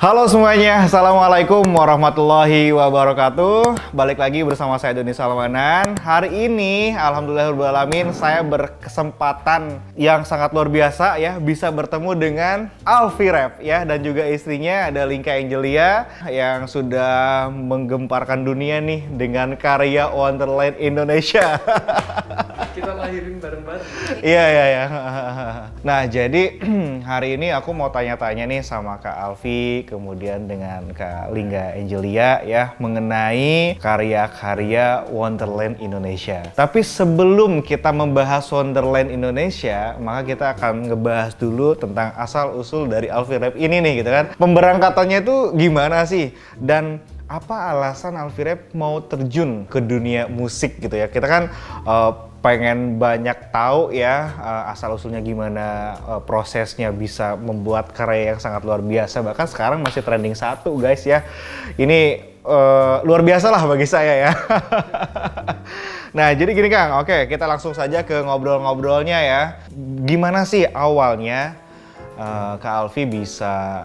Halo semuanya, Assalamualaikum warahmatullahi wabarakatuh. Balik lagi bersama saya Doni Salmanan. Hari ini, alhamdulillahirobbilalamin, saya berkesempatan yang sangat luar biasa ya, bisa bertemu dengan Alfie Rap ya, dan juga istrinya ada Linka Angelia yang sudah menggemparkan dunia nih dengan karya Wonderland Indonesia. Kita lahirin bareng-bareng. Iya. Nah, jadi hari ini aku mau tanya-tanya nih sama Kak Alfie, kemudian dengan Kak Linga Angelia ya, mengenai karya-karya Wonderland Indonesia. Tapi sebelum kita membahas Wonderland Indonesia, maka kita akan ngebahas dulu tentang asal-usul dari Alfie Rap ini nih gitu kan. Pemberangkatannya itu gimana sih? Dan apa alasan Alfie Rap mau terjun ke dunia musik gitu ya? Kita kan pengen banyak tahu ya asal-usulnya gimana, prosesnya bisa membuat karya yang sangat luar biasa. Bahkan sekarang masih trending 1 guys ya. Ini luar biasa lah bagi saya ya. Nah jadi gini Kang, oke kita langsung saja ke ngobrol-ngobrolnya ya. Gimana sih awalnya Kak Alfie bisa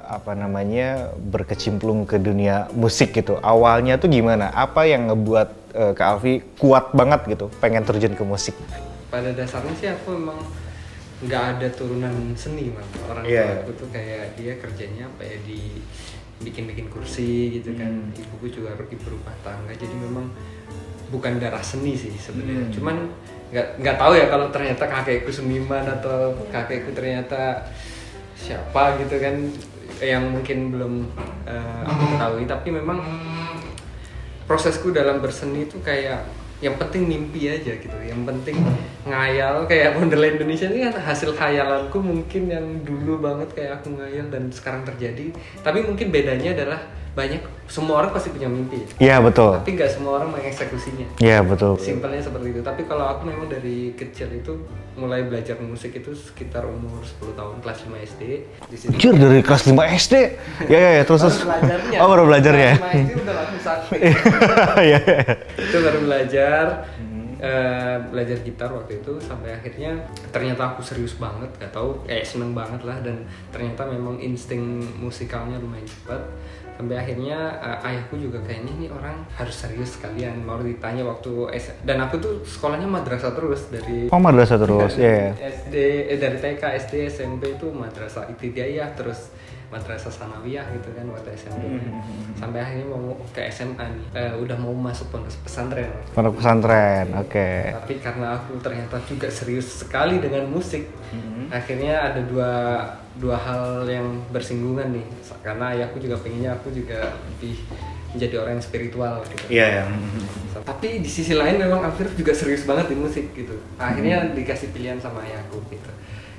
berkecimplung ke dunia musik gitu? Awalnya tuh gimana? Apa yang ngebuat Kak Alfie kuat banget gitu, pengen terjun ke musik? Pada dasarnya sih aku memang nggak ada turunan seni, Bang. Orang tua aku tuh kayak dia kerjanya di bikin kursi gitu kan. Ibuku juga ibu rumah tangga, jadi memang bukan darah seni sih sebenarnya. Cuman nggak tahu ya kalau ternyata kakekku seniman atau kakekku ternyata siapa gitu kan, yang mungkin belum aku ketahui. Tapi memang prosesku dalam berseni itu kayak yang penting mimpi aja gitu, yang penting ngayal. Kayak Wonderland Indonesia ini kan hasil khayalanku mungkin yang dulu banget, kayak aku ngayal dan sekarang terjadi. Tapi mungkin bedanya adalah semua orang pasti punya mimpi. Iya betul. Tapi nggak semua orang mengeksekusinya. Iya betul. Simpelnya seperti itu. Tapi kalau aku memang dari kecil itu mulai belajar musik itu sekitar umur 10 tahun, kelas 5 SD. Anjir, dari kelas 5 SD? Ya, terus. Belajarnya. Oh, baru belajarnya. Kelas 5 SD udah langsung sakti. Iya. Itu baru belajar gitar waktu itu, sampai akhirnya ternyata aku serius banget, gak tahu, seneng banget lah, dan ternyata memang insting musikalnya lumayan cepat. Sampai akhirnya ayahku juga kayaknya ini orang harus serius sekalian, mau ditanya waktu dan aku tuh sekolahnya madrasah terus dari Madrasah terus, iya. SD, dari TK, SD, SMP itu madrasah ibtidaiyah, terus madrasah sanawiyah gitu kan waktu SMP. Sampai akhirnya mau ke SMA nih, udah mau masuk pondok pesantren. Pondok pesantren, oke. Tapi karena aku ternyata juga serius sekali dengan musik, akhirnya ada dua hal yang bersinggungan nih. Karena ayahku juga pengennya aku juga lebih menjadi orang yang spiritual gitu. Iya. Tapi di sisi lain memang Alfie juga serius banget di musik gitu. Akhirnya dikasih pilihan sama ayahku gitu,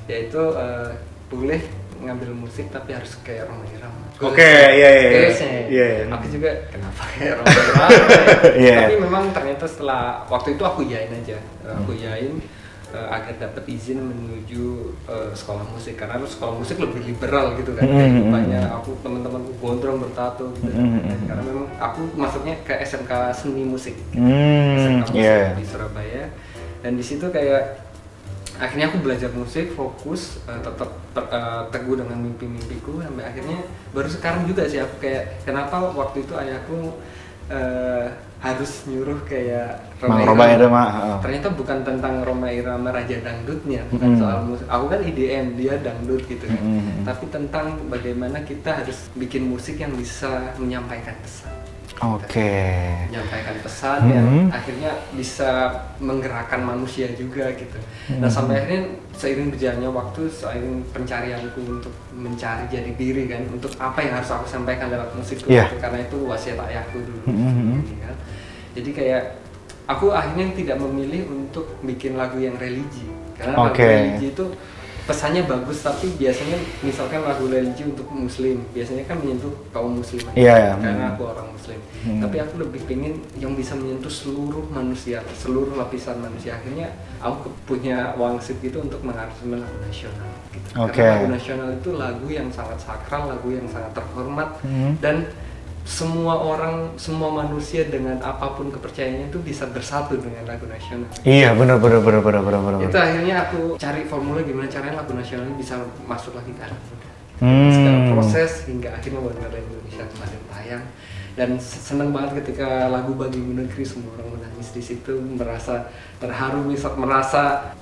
yaitu boleh ngambil musik tapi harus kayak Rhoma Irama. Oke, iya. Aku juga kenapa kayak Rhoma Irama? Tapi memang ternyata setelah waktu itu aku iyain aja. Aku iyain agar dapat izin menuju sekolah musik, karena sekolah musik lebih liberal gitu kan. Banyak aku teman-temanku gondrong bertato gitu. Karena memang aku masuknya ke SMK Seni Musik. SMK Musik di Surabaya. Dan di situ kayak akhirnya aku belajar musik, fokus, tetap teguh dengan mimpi-mimpiku, sampai akhirnya baru sekarang juga sih aku kayak kenapa waktu itu ayahku harus nyuruh kayak Rhoma Irama. Ternyata bukan tentang Rhoma Irama raja dangdutnya, bukan soal musik. Aku kan IDM, dia dangdut gitu kan. Tapi tentang bagaimana kita harus bikin musik yang bisa menyampaikan pesan. Menyampaikan pesan yang akhirnya bisa menggerakkan manusia juga gitu. Nah sampai akhirnya seiring berjalannya waktu, seiring pencarianku untuk mencari jati diri kan, untuk apa yang harus aku sampaikan dalam musikku, karena itu wasiat ayahku dulu. Kan. Jadi kayak aku akhirnya tidak memilih untuk bikin lagu yang religi, karena lagu religi itu pesannya bagus, tapi biasanya misalkan lagu religi untuk muslim biasanya kan menyentuh kaum muslim karena aku orang muslim. Tapi aku lebih pengen yang bisa menyentuh seluruh manusia, seluruh lapisan manusia. Akhirnya aku punya wangsit gitu untuk mengaransemen lagu nasional gitu. Karena lagu nasional itu lagu yang sangat sakral, lagu yang sangat terhormat, dan semua orang, semua manusia dengan apapun kepercayaannya itu bisa bersatu dengan lagu nasional. Iya, benar. Itu akhirnya aku cari formula gimana caranya lagu nasional ini bisa masuk lagi ke anak muda. segala proses hingga akhirnya Wonderland Indonesia kemarin tayang. Dan seneng banget ketika lagu Bagimu Negeri semua orang menangis di situ, merasa terharu, merasa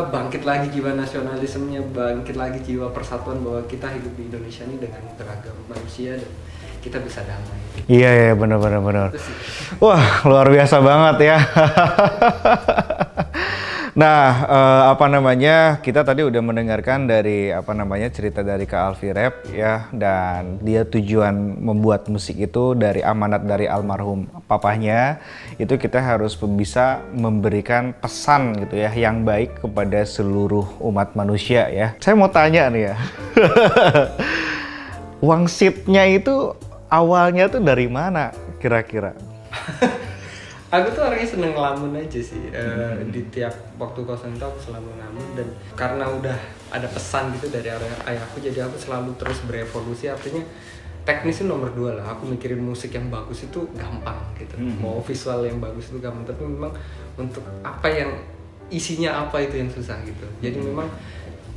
bangkit lagi jiwa nasionalismenya, bangkit lagi jiwa persatuan bahwa kita hidup di Indonesia ini dengan beragam manusia dan kita bisa damai. Iya benar. Wah luar biasa banget ya. Nah, kita tadi udah mendengarkan dari cerita dari Kak Alfie Rap ya, dan dia tujuan membuat musik itu dari amanat dari almarhum papahnya, itu kita harus bisa memberikan pesan gitu ya yang baik kepada seluruh umat manusia ya. Saya mau tanya nih ya. Wangsitnya itu awalnya tuh dari mana kira-kira? Aku tuh orangnya seneng ngelamun aja sih, di tiap waktu kosong itu aku selalu ngelamun, dan karena udah ada pesan gitu dari ayahku, jadi aku selalu terus berevolusi. Artinya teknis itu nomor 2 lah, aku mikirin musik yang bagus itu gampang gitu, mau visual yang bagus itu gampang, tapi memang untuk apa yang isinya apa itu yang susah gitu. Jadi memang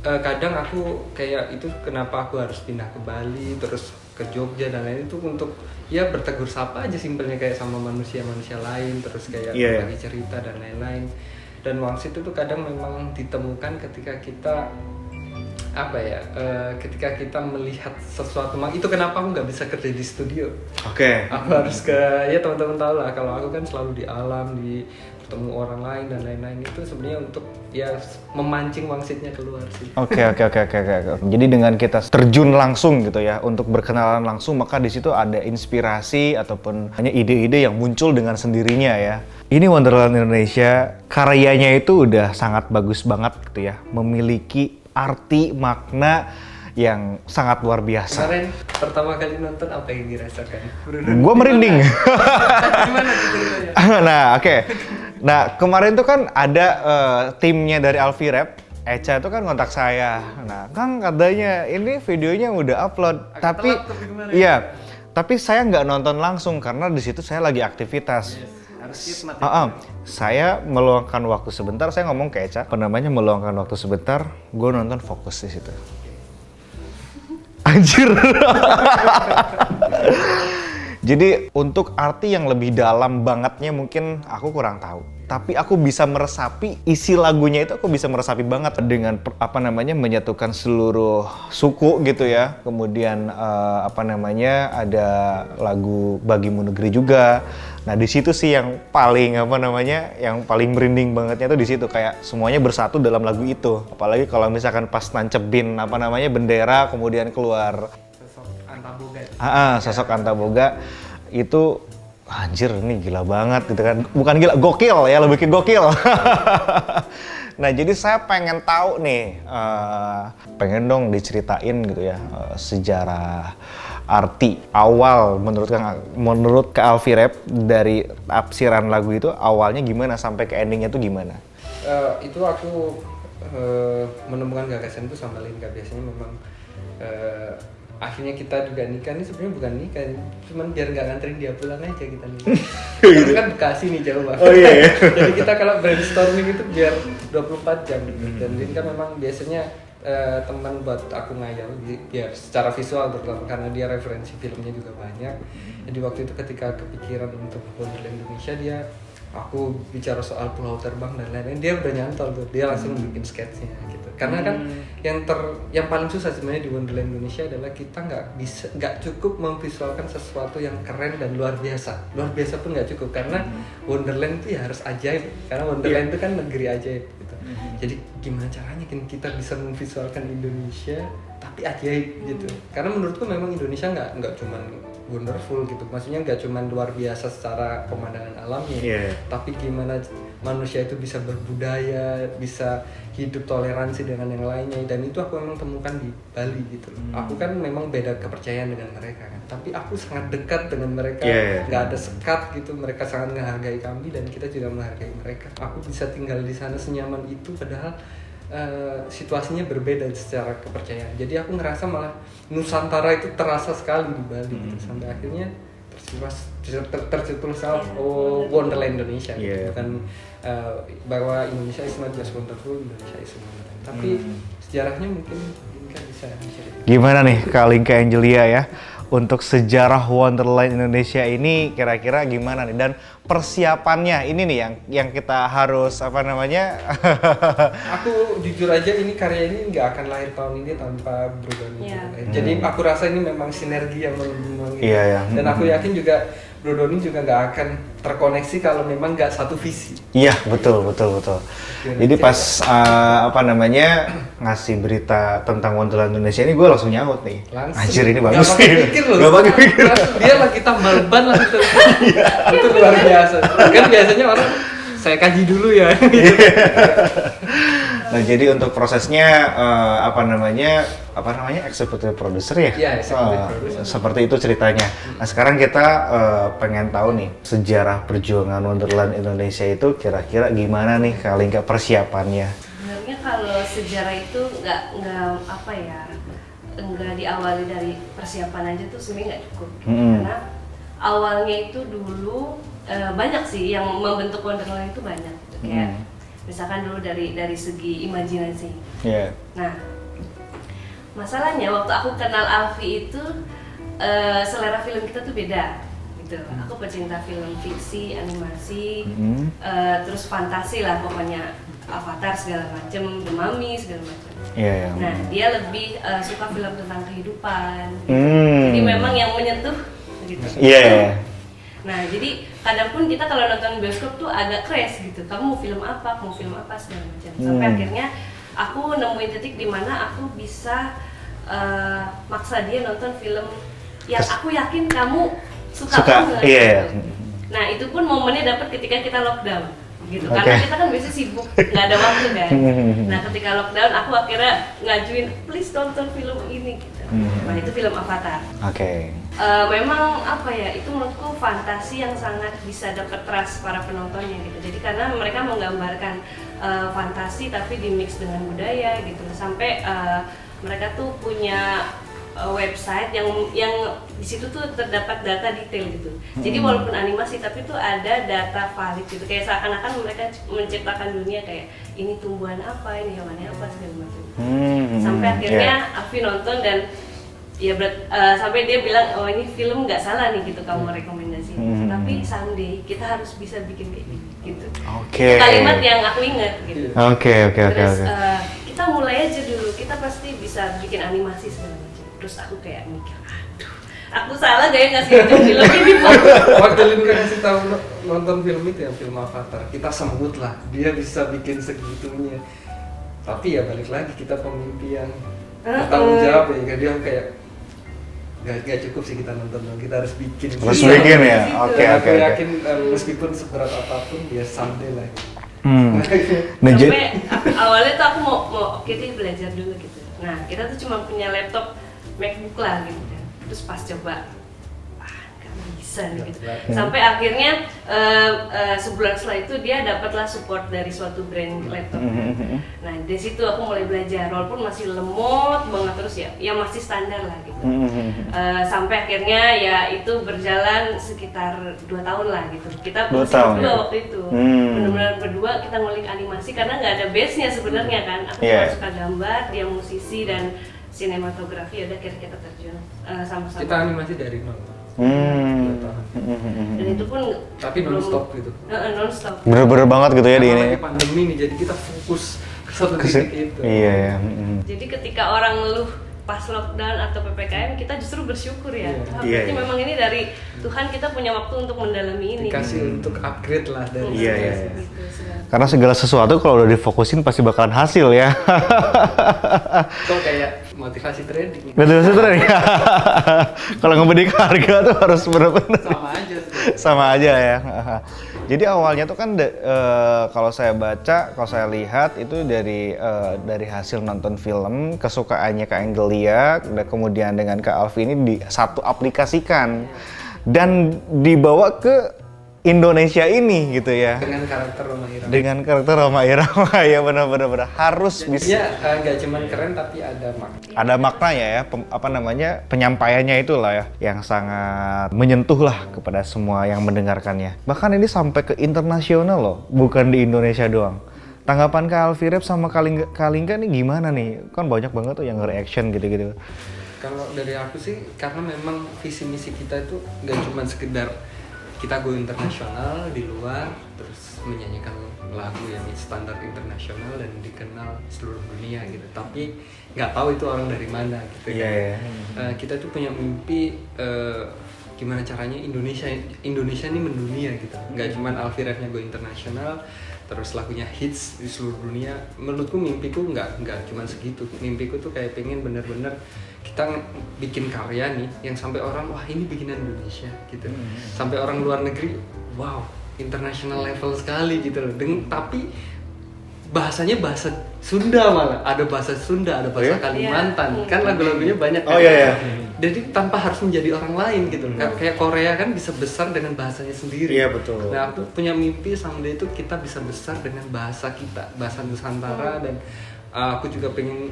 kadang aku kayak itu kenapa aku harus pindah ke Bali, terus ke Jogja dan lain itu untuk ya bertegur sapa aja simpelnya kayak sama manusia-manusia lain, terus kayak berbagi cerita dan lain-lain. Dan wangsit itu kadang memang ditemukan ketika kita ketika kita melihat sesuatu. Itu kenapa aku nggak bisa kerja di studio. Aku harus ya teman-teman tahu lah kalau aku kan selalu di alam, di ketemu orang lain dan lain-lain, itu sebenarnya untuk ya memancing wangsitnya keluar sih. Oke. Jadi dengan kita terjun langsung gitu ya untuk berkenalan langsung, maka di situ ada inspirasi ataupun hanya ide-ide yang muncul dengan sendirinya ya. Ini Wonderland Indonesia karyanya itu udah sangat bagus banget gitu ya, memiliki arti makna yang sangat luar biasa. Kemarin pertama kali nonton apa yang dirasakan? Gua merinding. Gimana ceritanya? Nah kemarin tuh kan ada timnya dari Alfie Rap, Echa itu kan kontak saya. Nah Kang katanya ini videonya udah upload, tapi iya, tapi saya nggak nonton langsung karena di situ saya lagi aktivitas. Saya meluangkan waktu sebentar, saya ngomong ke Echa, meluangkan waktu sebentar, gue nonton fokus di situ. Anjir. Jadi untuk arti yang lebih dalam bangetnya mungkin aku kurang tahu. Tapi aku bisa meresapi isi lagunya, itu aku bisa meresapi banget dengan menyatukan seluruh suku gitu ya. Kemudian ada lagu Bagimu Negeri juga. Nah di situ sih yang paling yang paling merinding bangetnya tuh di situ, kayak semuanya bersatu dalam lagu itu. Apalagi kalau misalkan pas nancepin bendera kemudian keluar sosok Antaboga. Sosok Antaboga itu anjir ini gila banget gitu kan. Bukan gila, gokil ya, lebih ke gokil. Nah jadi saya pengen tahu nih, pengen dong diceritain gitu ya sejarah arti awal menurut Kak Alfie Rap dari tafsiran lagu itu awalnya gimana sampai ke endingnya tuh gimana? Itu aku menemukan gagasan itu sama Linka. Biasanya memang akhirnya kita juga nikah ini sebenarnya bukan nikah, cuman biar nggak nganterin dia pulang aja kita nikah. Itu kan Bekasi nih jauh banget. Oh iya. Jadi kita kalau brainstorming itu biar 24 jam gitu. Dan Linka memang biasanya teman buat aku ngayal biar secara visual terutama karena dia referensi filmnya juga banyak. Jadi waktu itu ketika kepikiran untuk Wonderland Indonesia, aku bicara soal pulau terbang dan lain-lain, dia udah nyantol tuh, dia langsung bikin sketsnya gitu. Karena kan yang paling susah sebenarnya di Wonderland Indonesia adalah kita nggak cukup memvisualkan sesuatu yang keren dan luar biasa. Luar biasa pun nggak cukup karena Wonderland itu ya harus ajaib, karena Wonderland itu kan negeri ajaib gitu. Jadi gimana caranya kita bisa memvisualkan Indonesia tapi ajaib gitu. Karena menurutku memang Indonesia nggak cuman wonderful gitu, maksudnya nggak cuma luar biasa secara pemandangan alamnya, tapi gimana manusia itu bisa berbudaya, bisa hidup toleransi dengan yang lainnya, dan itu aku memang temukan di Bali gitu. Aku kan memang beda kepercayaan dengan mereka kan, tapi aku sangat dekat dengan mereka, nggak ada sekat gitu, mereka sangat menghargai kami dan kita juga menghargai mereka. Aku bisa tinggal di sana senyaman itu padahal situasinya berbeda secara kepercayaan. Jadi aku ngerasa malah Nusantara itu terasa sekali di Bali gitu. Sampai akhirnya tercetus Wonderland Indonesia gitu. Bukan bahwa Indonesia is not just wonderful, Indonesia is wonderland. Tapi sejarahnya mungkin Mungkin bisa cerita. Gimana nih Kak Lingga Angelia ya, untuk sejarah Wonderland Indonesia ini kira-kira gimana nih, dan persiapannya ini nih yang kita harus apa namanya? Aku jujur aja ini karya ini nggak akan lahir tahun ini tanpa Bro Doni. Iya. Jadi aku rasa ini memang sinergi yang memang Iya, iya. Dan aku yakin juga Bro Doni juga nggak akan terkoneksi kalau memang nggak satu visi. Iya, betul. Jadi pas apa namanya ngasih berita tentang Wonderland Indonesia ini gue langsung nyaut nih. Langsung. Anjir ini bagus. Nggak pakai pikir loh. Nggak pakai pikir. Dia lagi tambal ban lah itu. Itu luar biasa. Kan biasanya orang saya kaji dulu ya. Nah, jadi untuk prosesnya apa namanya eksekutif produser ya? Iya, executive producer. Seperti itu ceritanya. Nah, sekarang kita pengen tahu nih sejarah perjuangan Wonderland Indonesia itu kira-kira gimana nih kali nggak persiapannya? Sebenarnya kalau sejarah itu nggak apa ya, nggak diawali dari persiapan aja tuh sebenarnya nggak cukup. Karena awalnya itu dulu banyak sih yang membentuk Wonderland itu banyak. Gitu. Kayak misalkan dulu dari segi imajinasi. Yeah. Nah, masalahnya waktu aku kenal Alfi itu selera film kita tuh beda gitu. Aku pecinta film fiksi, animasi, terus fantasi lah pokoknya, Avatar segala macem, The Mummy segala macem. Iya. Nah, dia lebih suka film tentang kehidupan. Gitu. Jadi memang yang menyentuh gitu. Iya. Nah, jadi kadang pun kita kalau nonton bioskop tuh agak crash gitu. Kamu mau film apa segala macam. Sampai akhirnya aku nemuin titik di mana aku bisa maksa dia nonton film yang aku yakin kamu suka banget. Iya. Gitu. Nah, itu pun momennya dapat ketika kita lockdown. Gitu. Karena kita kan biasanya sibuk, nggak ada waktu kan. Nah, ketika lockdown aku akhirnya ngajuin please nonton film ini gitu. Nah, itu film Avatar. Oke. Memang apa ya, itu menurutku fantasi yang sangat bisa dapat trust para penontonnya gitu. Jadi karena mereka menggambarkan fantasi tapi dimix dengan budaya gitu. Sampai mereka tuh punya website yang di situ tuh terdapat data detail gitu. Jadi walaupun animasi tapi tuh ada data valid gitu. Kayak seakan-akan mereka menciptakan dunia kayak ini tumbuhan apa, ini hewannya apa segala macam. Sampai akhirnya Afi nonton dan ya sampai dia bilang, oh ini film nggak salah nih gitu kamu rekomendasi. Tapi someday kita harus bisa bikin kayak gini gitu. Oke. Kalimat yang aku ingat gitu. Oke. Terus kita mulai aja dulu, kita pasti bisa bikin animasi segala macam. Terus aku kayak mikir, aduh, aku salah gak ya ngasih itu film ini? Waktu Lingga ngasih tahu nonton film itu ya, film Avatar, kita sambut lah, dia bisa bikin segitunya. Tapi ya balik lagi, kita pemimpi yang bertanggung jawab ya, dia kayak gak cukup sih kita nonton, kita harus bikin. Harus bikin ya? Oke. Aku yakin meskipun seberat apapun, dia someday lah. Sampai awalnya tuh aku mau kita belajar dulu gitu. Nah, kita tuh cuma punya laptop MacBook lah gitu kan. Terus pas coba nggak bisa nih gitu. Sampai akhirnya sebulan setelah itu dia dapatlah support dari suatu brand laptop. Nah, dari situ aku mulai belajar walaupun masih lemot banget terus ya masih standar lah gitu. Sampai akhirnya ya itu berjalan sekitar 2 tahun lah gitu. Kita masih berdua waktu itu. Benar-benar berdua kita ngulik animasi karena nggak ada base-nya sebenarnya kan. Aku suka gambar, dia musisi dan sinematografi, udah kita terjun sama-sama. Kita animasi dari nol. 2 tahun. Dan itu pun tapi non-stop gitu. Non-stop. Bener-bener banget gitu ya di ini. Lagi pandemi nih, jadi kita fokus ke satu titik itu. Iya. Jadi ketika orang ngeluh pas lockdown atau PPKM, kita justru bersyukur ya. Berarti memang ini dari Tuhan, kita punya waktu untuk mendalami ini. Dikasih untuk upgrade lah dari. Iya. Karena segala sesuatu kalau udah difokusin pasti bakalan hasil ya. Kok kayak motivasi trading. Motivasi trading. Kalau ngebedik harga tuh harus benar-benar sama aja ya. Jadi awalnya tuh kan kalau saya baca, kalau saya lihat itu dari hasil nonton film kesukaannya Kak Angelia, dan kemudian dengan Kak Alfi ini satu aplikasikan dan dibawa ke Indonesia ini gitu ya. Dengan karakter Roma Irama. Dengan karakter Roma Irama ya, benar-benar harus bisa. Iya, nggak cuma keren tapi ada makna. Ada maknanya ya, penyampaiannya itulah ya yang sangat menyentuh lah kepada semua yang mendengarkannya. Bahkan ini sampai ke internasional loh, bukan di Indonesia doang. Tanggapan Kak Alfie sama Kalingga nih gimana nih? Kan banyak banget tuh yang nge-reaction gitu-gitu. Kalau dari aku sih, karena memang visi misi kita itu nggak cuma sekedar kita go internasional di luar, terus menyanyikan lagu yang standar internasional dan dikenal seluruh dunia gitu. Tapi nggak tahu itu orang dari mana gitu kan. Kita tuh punya mimpi gimana caranya Indonesia ini mendunia gitu. Nggak cuma Alfie Rev-nya go internasional, terus lagunya hits di seluruh dunia. Menurutku mimpiku nggak cuma segitu. Mimpiku tuh kayak pengen bener-bener kita bikin karya nih yang sampai orang wah ini bikinan Indonesia gitu. Sampai orang luar negeri wow international level sekali gitu loh. Tapi bahasanya bahasa Sunda, malah ada bahasa Sunda, ada bahasa Kalimantan. Kan lagu-lagunya banyak kan. Jadi tanpa harus menjadi orang lain gitu. Kayak Korea kan bisa besar dengan bahasanya sendiri. Iya betul. Nah aku punya mimpi someday itu kita bisa besar dengan bahasa kita, bahasa Nusantara. Dan aku juga pengen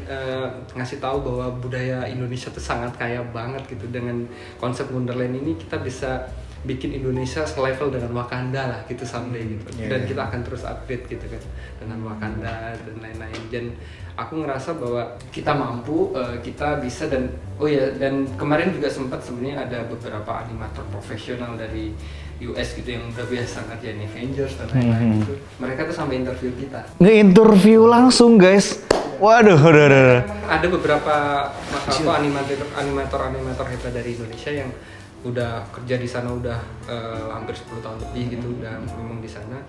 ngasih tahu bahwa budaya Indonesia itu sangat kaya banget gitu. Dengan konsep Wonderland ini kita bisa bikin Indonesia selevel dengan Wakanda lah gitu someday gitu. Dan kita akan terus upgrade gitu kan dengan Wakanda dan lain-lain. Dan aku ngerasa bahwa kita mampu, kita bisa. Dan dan kemarin juga sempat sebenarnya ada beberapa animator profesional dari US gitu yang udah biasa ngerjain Avengers dan lain-lain gitu. Mereka tuh sampai interview kita. Nge-interview langsung guys. Waduh. Ada beberapa animator hebat dari Indonesia yang udah kerja di sana udah hampir 10 tahun lebih gitu, udah memang di sana.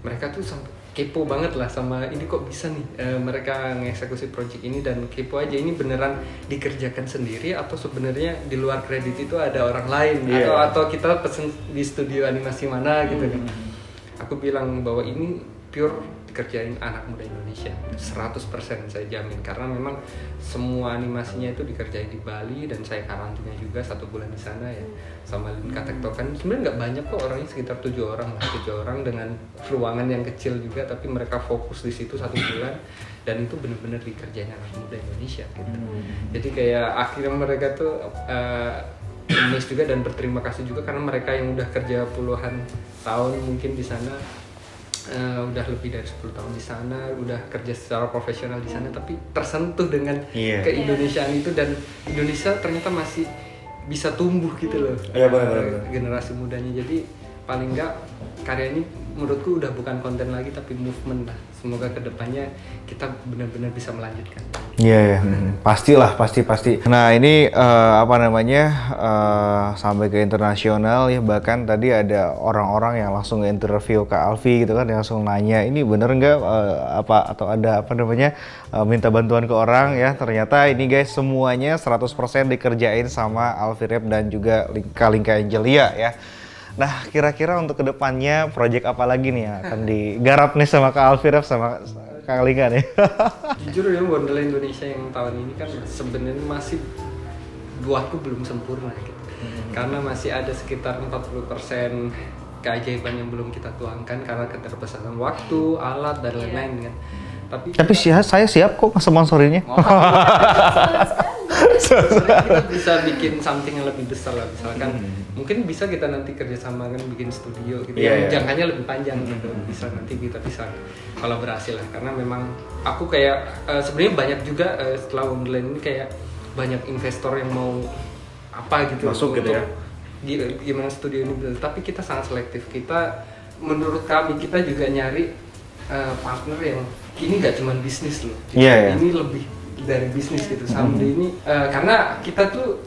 Mereka tuh sampai kepo banget lah sama ini kok bisa nih mereka ngeksekusi project ini, dan kepo aja ini beneran dikerjakan sendiri atau sebenarnya di luar kredit itu ada orang lain atau kita pesen di studio animasi mana gitu kan. Aku bilang bahwa ini pure dikerjain anak muda Indonesia 100% saya jamin, karena memang semua animasinya itu dikerjain di Bali dan saya karantina juga 1 bulan di sana ya sama Linka Tektokan. Sebenarnya nggak banyak kok orangnya, sekitar 7 orang dengan ruangan yang kecil juga, tapi mereka fokus di situ 1 bulan dan itu benar-benar dikerjain anak muda Indonesia gitu. Jadi kayak akhirnya mereka tuh amazed juga dan berterima kasih juga karena mereka yang udah kerja puluhan tahun mungkin di sana. Udah lebih dari 10 tahun di sana, udah kerja secara profesional di sana, tapi tersentuh dengan keindonesiaan itu, dan Indonesia ternyata masih bisa tumbuh gitu loh. Generasi mudanya. Jadi paling enggak karya ini menurutku udah bukan konten lagi tapi movement lah. Semoga kedepannya kita benar-benar bisa melanjutkan. Pastilah, pasti. Nah ini sampai ke internasional ya, bahkan tadi ada orang-orang yang langsung interview Kak Alfie gitu kan, yang langsung nanya ini bener nggak minta bantuan ke orang ya. Ternyata ini guys semuanya 100% dikerjain sama Alfie Rep dan juga Linka Angelia ya. Nah kira-kira untuk kedepannya project apa lagi nih yang akan digarap nih sama Kak Alfie Rep sama Kak Linka nih? Jujur ya, Wonderland Indonesia yang tahun ini kan sebenarnya masih buatku belum sempurna gitu. Karena masih ada sekitar 40% keajaiban yang belum kita tuangkan karena keterbatasan waktu, alat dan lain-lain kan. Tapi saya siap kok sponsorinya. Kita bisa bikin something yang lebih besar lah, misalkan mungkin bisa kita nanti kerjasama kan bikin studio gitu yang jangkanya lebih panjang gitu, bisa nanti kita bisa kolaborasi lah, karena memang aku kayak sebenarnya banyak juga setelah Wonderland ini kayak banyak investor yang mau gitu masuk gitu ya, gimana studio ini, tapi kita sangat selektif. Kita menurut kami kita juga nyari partner yang ini nggak cuma bisnis loh, ini lebih dari bisnis gitu. Someday ini karena kita tuh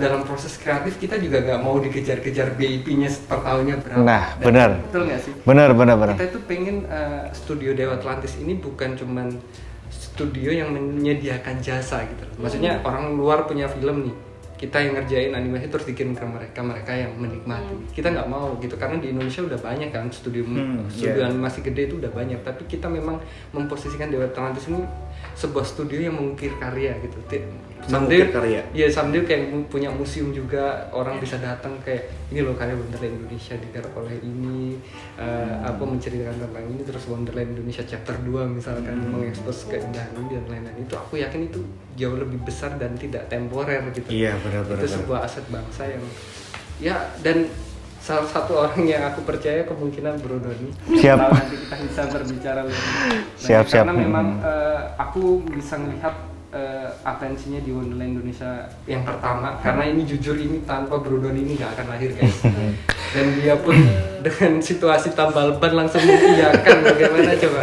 dalam proses kreatif kita juga nggak mau dikejar-kejar BIP-nya per tahunnya berapa. Nah benar, betul nggak sih? Benar. Kita tuh pengen studio Dewa Atlantis ini bukan cuman studio yang menyediakan jasa gitu. Maksudnya orang luar punya film nih, kita yang ngerjain animasi terus dikirim ke mereka yang menikmati. Kita nggak mau gitu, karena di Indonesia udah banyak kan studio animasi gede itu udah banyak, tapi kita memang memposisikan Dewa Atlantis ini sebuah studio yang mengukir karya gitu. Someday kayak punya museum juga, orang bisa datang kayak ini loh karya Wonderland Indonesia digarap oleh ini, menceritakan tentang ini, terus Wonderland Indonesia chapter 2 misalkan mengekspos keindahan ini dan lain-lain. Itu aku yakin itu jauh lebih besar dan tidak temporer gitu. Iya benar. Itu sebuah aset bangsa yang dan salah satu orang yang aku percaya kemungkinan Bro Doni. Siap. Kalau nanti kita bisa berbicara lebih lanjut. Siap. Karena memang aku bisa melihat atensinya di Wonderland Indonesia yang pertama, karena ini jujur ini tanpa Bro Doni ini nggak akan lahir guys. Dan dia pun dengan situasi tambal ban langsung mengiyakan, bagaimana coba.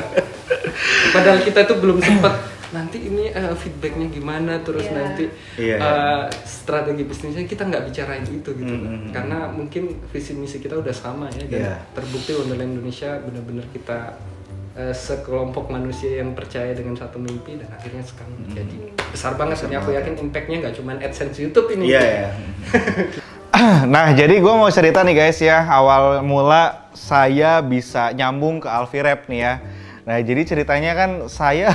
Padahal kita tuh belum sempat nanti ini feedbacknya gimana, terus nanti strategi bisnisnya kita nggak bicarain itu gitu. Karena mungkin visi misi kita udah sama ya, dan terbukti Wonderland Indonesia benar-benar kita sekelompok manusia yang percaya dengan satu mimpi, dan akhirnya sekarang jadi besar banget. Dan aku yakin impactnya nggak cuma AdSense YouTube ini. Nah, jadi gue mau cerita nih guys ya, awal mula saya bisa nyambung ke Alfie Rap nih ya. Nah, jadi ceritanya kan saya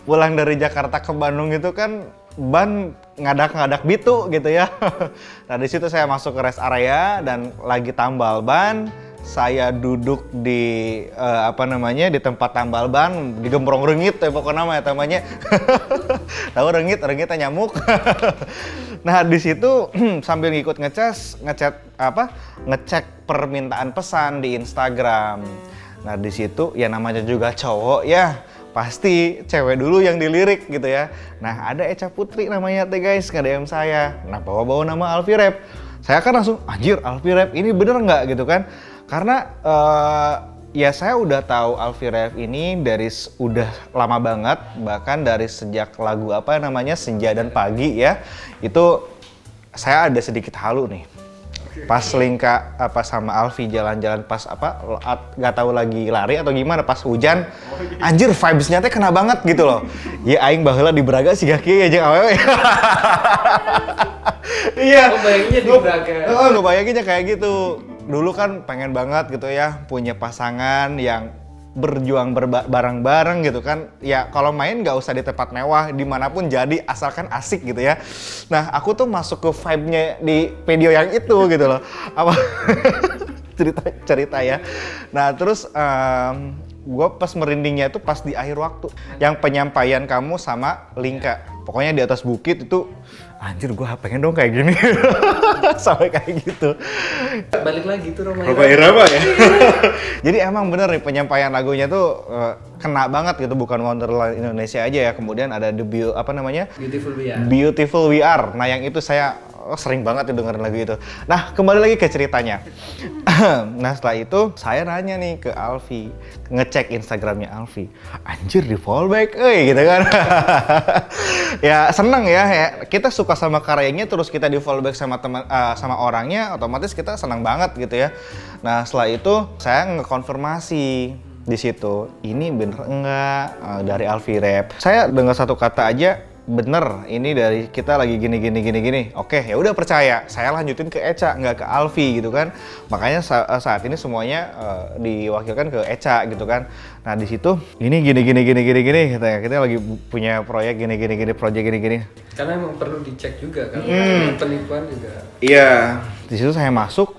pulang dari Jakarta ke Bandung itu kan ban ngadak-ngadak bitu gitu ya. Nah, di situ saya masuk ke rest area dan lagi tambal ban. Saya duduk di di tempat tambal ban, digembrong rengit ya pokoknya namanya. Tahu rengitnya nyamuk. Nah, di situ sambil ngecek permintaan pesan di Instagram. Nah, di situ ya namanya juga cowok ya, pasti cewek dulu yang dilirik gitu ya. Nah, ada Echa Putri namanya teh guys, nge-DM saya. Nah, bawa nama Alfie Rap. Saya kan langsung, anjir Alfie Rap ini bener nggak gitu kan. Karena ya saya udah tahu Alfie Rap ini udah lama banget, bahkan dari sejak lagu Senja dan Pagi ya. Itu saya ada sedikit halu nih. Pas Linka sama Alfie jalan-jalan pas nggak tahu lagi lari atau gimana pas hujan, anjir vibes-nya teh kena banget gitu loh. Ya aing baheula di Braga siga kieu jeung awewe. Iya. Bayanginnya di Braga. Gue bayanginnya kayak gitu. Dulu kan pengen banget gitu ya punya pasangan yang berjuang bareng-bareng gitu kan. Ya kalau main nggak usah di tempat mewah, dimanapun jadi asalkan asik gitu ya. Nah, aku tuh masuk ke vibe-nya di video yang itu gitu loh. Cerita ya. Nah, terus gue pas merindingnya itu pas di akhir waktu yang penyampaian kamu sama Linka. Pokoknya di atas bukit itu, anjir gue pengen dong kayak gini. Sampai kayak gitu. Balik lagi tuh Roma Irama ya. Jadi emang bener nih penyampaian lagunya tuh kena banget gitu, bukan Wonderland Indonesia aja ya. Kemudian ada Beautiful We Are. Nah, yang itu saya sering banget dengerin lagu itu. Nah, kembali lagi ke ceritanya. Nah, setelah itu saya nanya nih ke Alfie, ngecek Instagramnya Alfie. Anjir di follow back, gitu kan. Ya seneng ya, kita suka sama karyanya terus kita di follow back sama sama orangnya, otomatis kita seneng banget gitu ya. Nah, setelah itu saya ngekonfirmasi di situ, ini bener enggak dari Alfie Rap. Saya dengar satu kata aja, bener, ini dari kita lagi gini. Oke, ya udah percaya. Saya lanjutin ke Echa, nggak ke Alfie gitu kan. Makanya saat ini semuanya diwakilkan ke Echa gitu kan. Nah, di situ ini gini kita lagi punya proyek gini. Karena emang perlu dicek juga kan. Penipuan juga. Iya, di situ saya masuk,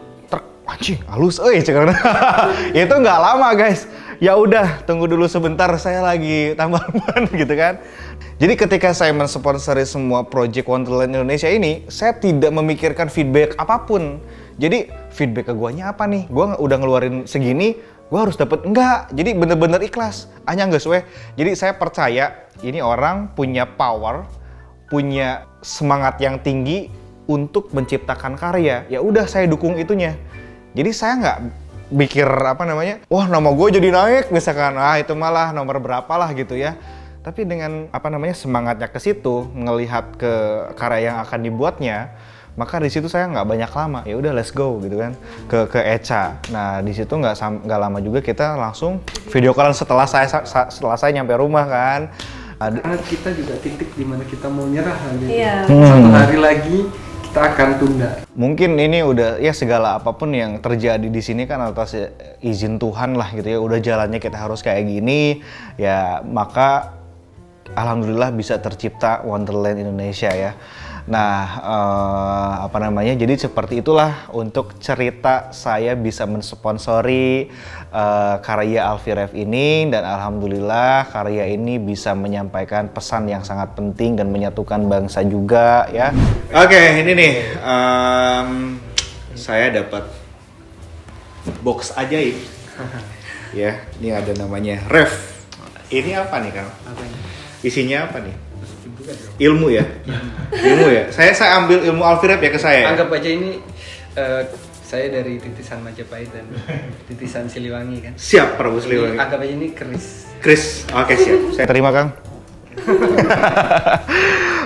anjing halus cekarna. Itu nggak lama guys. Ya udah, tunggu dulu sebentar, saya lagi tambal ban gitu kan. Jadi ketika saya mensponsori semua project Wonderland Indonesia ini, saya tidak memikirkan feedback apapun. Jadi feedback ke guanya apa nih? Gua udah ngeluarin segini, gua harus dapet enggak. Jadi bener-bener ikhlas. Anya geus we. Jadi saya percaya ini orang punya power, punya semangat yang tinggi untuk menciptakan karya. Ya udah, saya dukung itunya. Jadi saya nggak mikir wah nama gue jadi naik misalkan, itu malah nomor berapa lah gitu ya. Tapi dengan semangatnya ke situ, ngelihat ke karya yang akan dibuatnya, maka di situ saya nggak banyak lama, ya udah let's go gitu kan ke Echa. Nah, di situ nggak lama juga kita langsung video callan setelah saya nyampe rumah kan. Karena kita juga titik di mana kita mau nyerah nanti. Satu hari lagi kita akan tunda. Mungkin ini udah ya segala apapun yang terjadi di sini kan atas izin Tuhan lah gitu ya. Udah jalannya kita harus kayak gini ya, maka alhamdulillah bisa tercipta Wonderland Indonesia ya. Nah, jadi seperti itulah untuk cerita saya bisa mensponsori karya Alfie Rap ini, dan alhamdulillah karya ini bisa menyampaikan pesan yang sangat penting dan menyatukan bangsa juga ya. Oke, ini nih saya dapat box ajaib. Ya, ini ada namanya ref. Ini apa nih Kang? Apanya? Isinya apa nih? Bukan dong. Ilmu ya? Ilmu ya? Saya ambil ilmu Alfirep ya ke saya. Anggap aja ini saya dari titisan Majapahit dan titisan Siliwangi kan. Siap Prabu Siliwangi. Anggap aja ini keris. Chris, oke siap. Saya terima Kang.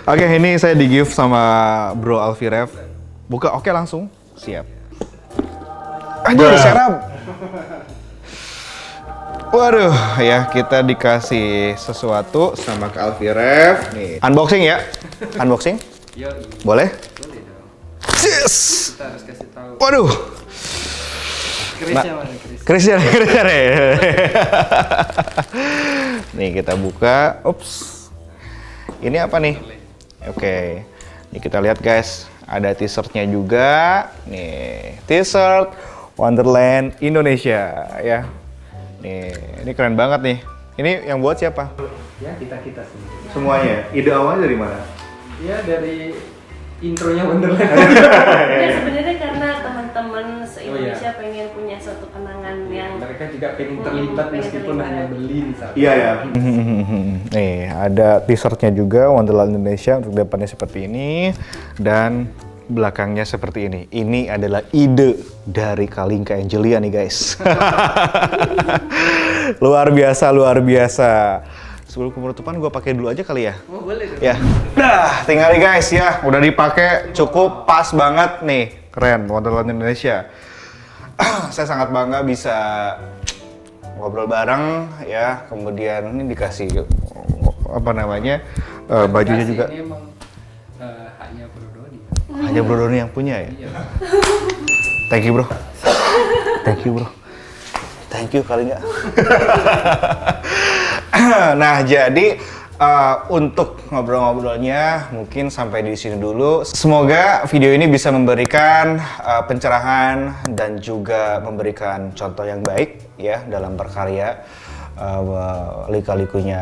Oke, ini saya di gift sama Bro Alfirep. Buka, oke langsung. Siap. Aduh, serap. Waduh, ya kita dikasih sesuatu sama Kak Alfirep. Nih, unboxing ya. Unboxing? Yo, Boleh? boleh dong. Yes. Kita harus kasih tahu. Waduh. Kerisnya mana keris? Christian. Nih kita buka. Ups. Ini apa nih? Oke. Ini kita lihat guys. Ada t-shirtnya juga. Nih, t-shirt Wonderland Indonesia ya. Nih, ini keren banget nih. Ini yang buat siapa? Ya, kita sendiri. Semuanya. Ide awalnya dari mana? Ya, dari intronya Wonderland. Ya sebenarnya karena teman-teman se-Indonesia Oh, iya. pengen punya suatu kenangan yang Mereka juga pengen terlibat pengen meskipun terlibat. hanya beli di sana. Iya ya. Nih ada t-shirtnya juga Wonderland Indonesia untuk depannya seperti ini dan belakangnya seperti ini. Ini adalah ide dari Kalingka Angelia nih guys. luar biasa. Sebelum penutupan gue pakai dulu aja kali ya. Oh, boleh dong. Ya. Nah, tinggal nih guys ya. Udah dipakai cukup pas banget nih. Keren Wonderland Indonesia. Saya sangat bangga bisa ngobrol bareng ya. Kemudian ini dikasih apa namanya? Bajunya Kasih juga. Ini emang haknya Bro Doni. Hanya Bro Doni yang punya ya. Iya. Thank you bro. Thank you bro. Thank you kali nggak. Nah jadi untuk ngobrol-ngobrolnya mungkin sampai di sini dulu. Semoga video ini bisa memberikan pencerahan dan juga memberikan contoh yang baik ya dalam berkarya. Lika-likunya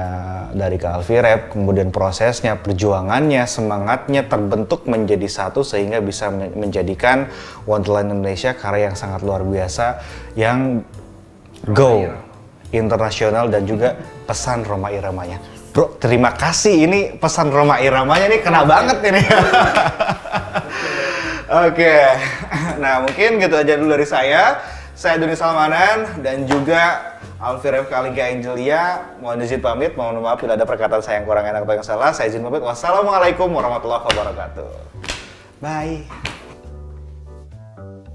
dari Kak Alfirep, kemudian prosesnya, perjuangannya, semangatnya terbentuk menjadi satu sehingga bisa menjadikan Wonderland Indonesia karya yang sangat luar biasa yang go internasional dan juga pesan Rhoma Iramanya. Bro, terima kasih, ini pesan Rhoma Iramanya nih kena banget ini. Oke, nah mungkin gitu aja dulu dari saya. Saya Doni Salmanan dan juga Alfirep Kalingka Angelia. Mohon izin pamit, mohon maaf bila ada perkataan saya yang kurang enak atau yang salah. Saya izin pamit. Wassalamualaikum warahmatullahi wabarakatuh. Bye.